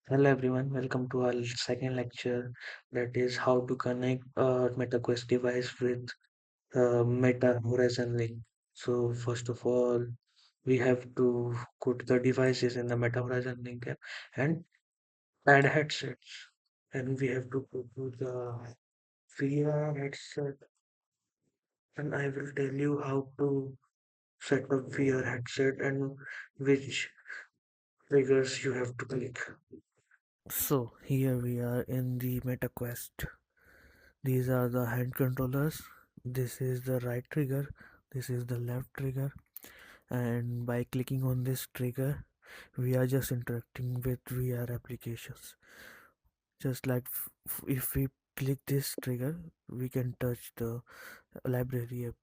Hello everyone, welcome to our second lecture, that is how to connect a MetaQuest device with Meta Horizon Link. So first of all, we have to go to the devices in the Meta Horizon Link app and add headsets. And we have to go to the VR headset, and I will tell you how to set up VR headset and which triggers you have to click. So here we are in the MetaQuest. These are the hand controllers. This is the right trigger. This is the left trigger. And by clicking on this trigger, we are just interacting with VR applications. Just like if we click this trigger, we can touch the library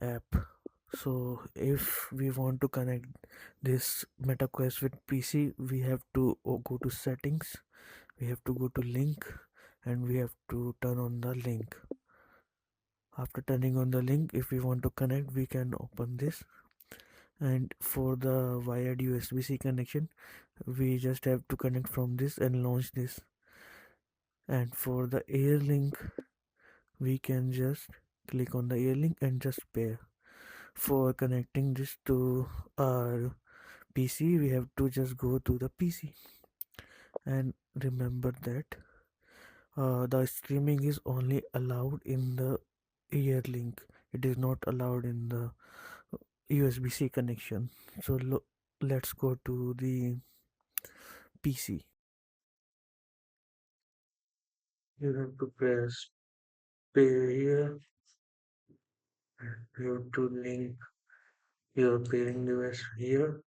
app. So if we want to connect this MetaQuest with PC, we have to go to settings, we have to go to link, and we have to turn on the link. After turning on the link, if we want to connect, we can open this. And for the wired USB-C connection, we just have to connect from this and launch this. And for the air link, we can just click on the air link and just pair. For connecting this to our PC, we have to just go to the PC. And remember that the streaming is only allowed in the ear link. It is not allowed in the USB-C connection. So let's go to the PC. You have to press pay here, you have to link your pairing device here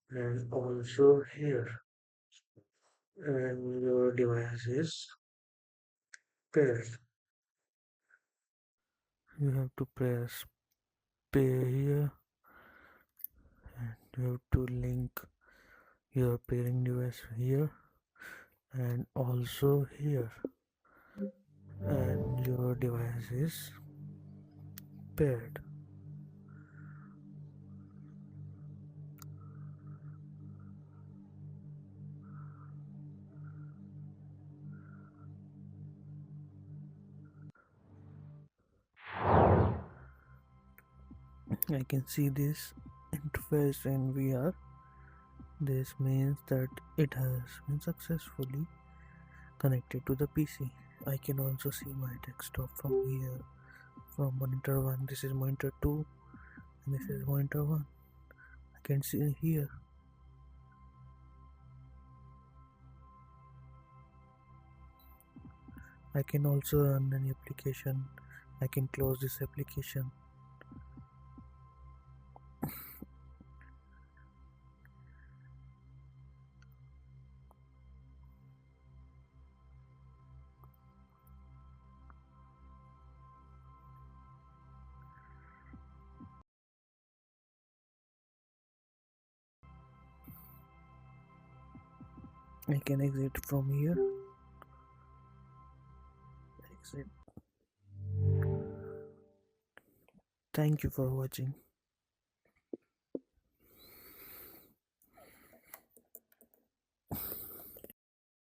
and also here, and your device is paired. You have to press pay here, and you have to link your pairing device here and also here, and your device is paired. I can see this interface in VR. This means that it has been successfully connected to the PC. I can also see my desktop from here, from monitor 1. This is monitor 2, and this is monitor 1. I can see here. I can also run any application. I can close this application. I can exit from here. Exit. Thank you for watching.